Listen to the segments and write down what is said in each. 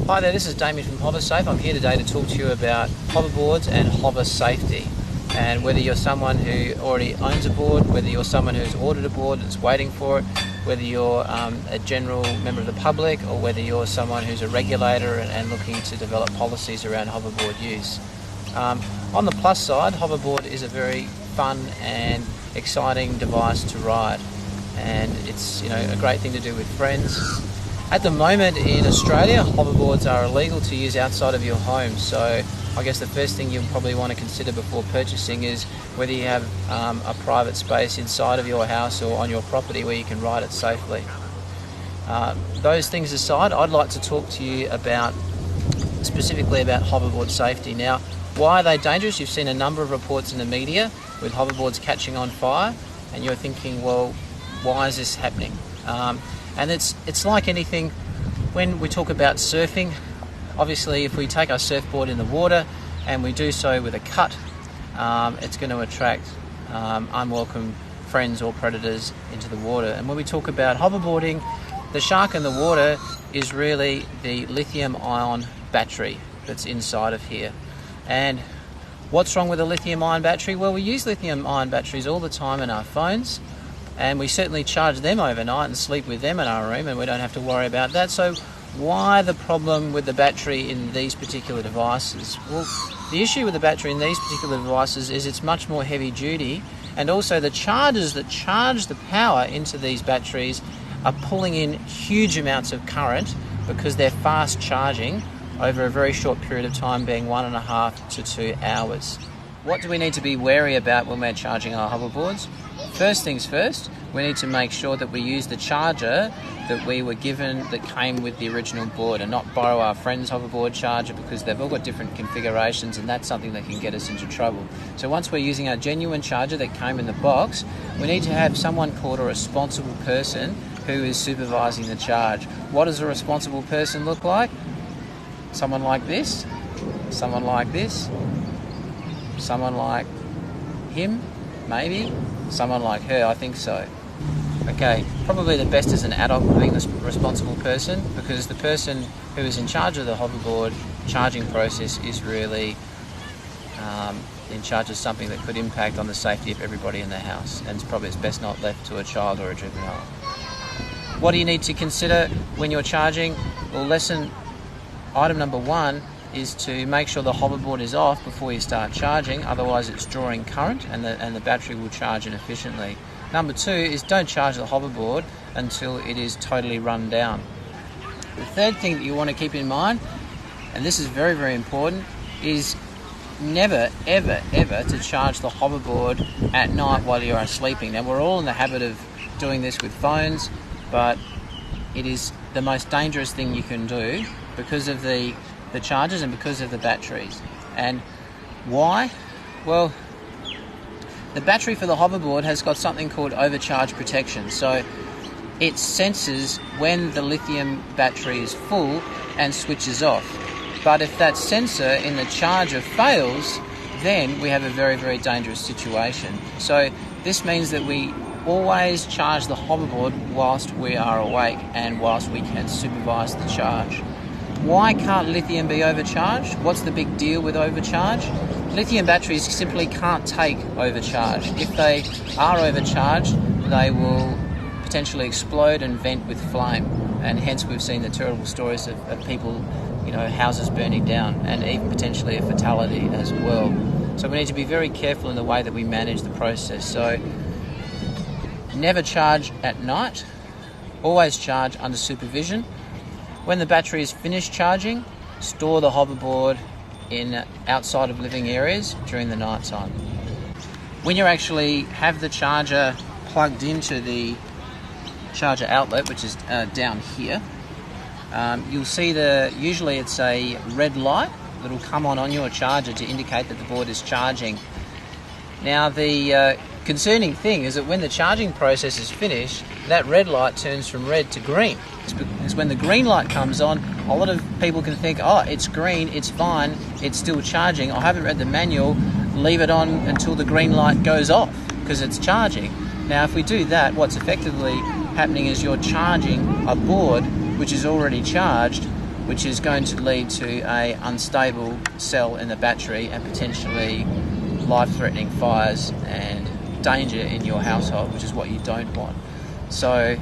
Hi there, this is Damien from Hoversafe. I'm here today to talk to you about hoverboards and hover safety. And whether you're someone who already owns a board, whether you're someone who's ordered a board and is waiting for it, whether you're a general member of the public, or whether you're someone who's a regulator and looking to develop policies around hoverboard use. On the plus side, hoverboard is a very fun and exciting device to ride, and it's a great thing to do with friends. At the moment in Australia, hoverboards are illegal to use outside of your home, so I guess the first thing you'll probably want to consider before purchasing is whether you have a private space inside of your house or on your property where you can ride it safely. Those things aside, I'd like to talk to you specifically about hoverboard safety. Now, why are they dangerous? You've seen a number of reports in the media with hoverboards catching on fire, and you're thinking, well, why is this happening? And it's like anything. When we talk about surfing, obviously if we take our surfboard in the water and we do so with a cut, it's going to attract unwelcome friends or predators into the water. And when we talk about hoverboarding, the shark in the water is really the lithium-ion battery that's inside of here. And what's wrong with a lithium-ion battery? Well, we use lithium-ion batteries all the time in our phones, and we certainly charge them overnight and sleep with them in our room, and we don't have to worry about that. So why the problem with the battery in these particular devices? Well, the issue with the battery in these particular devices is it's much more heavy duty, and also the chargers that charge the power into these batteries are pulling in huge amounts of current because they're fast charging over a very short period of time, being 1.5 to 2 hours. What do we need to be wary about when we're charging our hoverboards? First things first, we need to make sure that we use the charger that we were given that came with the original board, and not borrow our friend's hoverboard charger, because they've all got different configurations, and that's something that can get us into trouble. So once we're using our genuine charger that came in the box, we need to have someone called a responsible person who is supervising the charge. What does a responsible person look like? Someone like this, someone like this, someone like him, maybe, someone like her, I think so. Okay, probably the best is an adult being the responsible person, because the person who is in charge of the hoverboard charging process is really in charge of something that could impact on the safety of everybody in the house, and it's best not left to a child or a juvenile. What do you need to consider when you're charging? Well, item number 1 is to make sure the hoverboard is off before you start charging, otherwise it's drawing current and the battery will charge inefficiently. Number 2 is don't charge the hoverboard until it is totally run down. The third thing that you want to keep in mind, and this is very, very important, is never, ever, ever to charge the hoverboard at night while you are sleeping. Now, we're all in the habit of doing this with phones, but it is the most dangerous thing you can do because of the chargers and because of the batteries. And why? Well, the battery for the hoverboard has got something called overcharge protection. So it senses when the lithium battery is full and switches off. But if that sensor in the charger fails, then we have a very, very dangerous situation. So this means that we always charge the hoverboard whilst we are awake and whilst we can supervise the charge. Why can't lithium be overcharged? What's the big deal with overcharge? Lithium batteries simply can't take overcharge. If they are overcharged, they will potentially explode and vent with flame. And hence we've seen the terrible stories of people, houses burning down, and even potentially a fatality as well. So we need to be very careful in the way that we manage the process. So never charge at night, always charge under supervision. When the battery is finished charging, store the hoverboard outside of living areas during the night time. When you actually have the charger plugged into the charger outlet, which is down here, you'll see usually it's a red light that'll come on your charger to indicate that the board is charging. Now, the concerning thing is that when the charging process is finished, that red light turns from red to green. It's when the green light comes on, a lot of people can think, oh, it's green, it's fine, it's still charging, I haven't read the manual, leave it on until the green light goes off because it's charging. Now, if we do that, what's effectively happening is you're charging a board which is already charged which is going to lead to a unstable cell in the battery and potentially life-threatening fires and danger in your household, which is what you don't want. So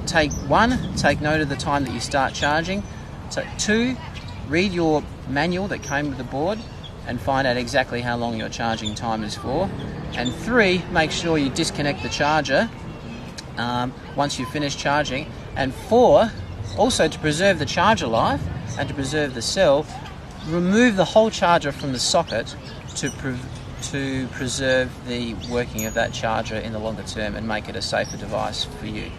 take note of the time that you start charging. Two, read your manual that came with the board and find out exactly how long your charging time is for. And three, make sure you disconnect the charger once you've finished charging. And four, also to preserve the charger life and to preserve the cell, remove the whole charger from the socket to preserve the working of that charger in the longer term and make it a safer device for you.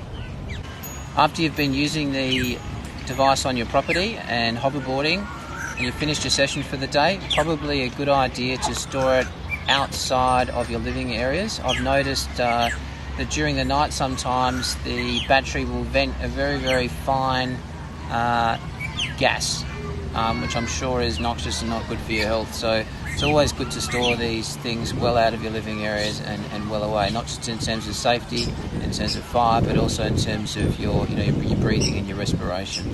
After you've been using the device on your property and hoverboarding and you've finished your session for the day, probably a good idea to store it outside of your living areas. I've noticed that during the night sometimes the battery will vent a very, very fine gas, which I'm sure is noxious and not good for your health. So it's always good to store these things well out of your living areas and well away, not just in terms of safety, in terms of fire, but also in terms of your breathing and your respiration.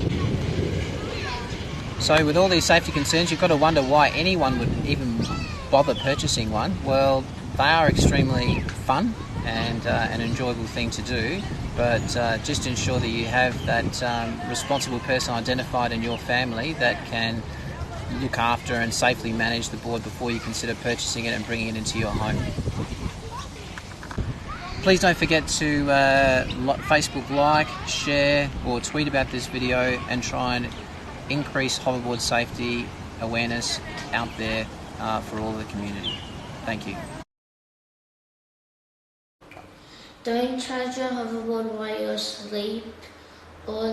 So with all these safety concerns, you've got to wonder why anyone would even bother purchasing one. Well, they are extremely fun and an enjoyable thing to do, but just ensure that you have that responsible person identified in your family that can look after and safely manage the board before you consider purchasing it and bringing it into your home. Please don't forget to Facebook like, share or tweet about this video and try and increase hoverboard safety awareness out there for all the community. Thank you. Don't charge your hoverboard while you're asleep or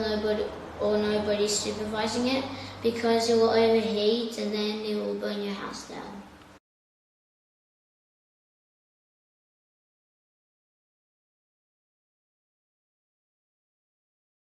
nobody's supervising it, because it will overheat and then it will burn your house down.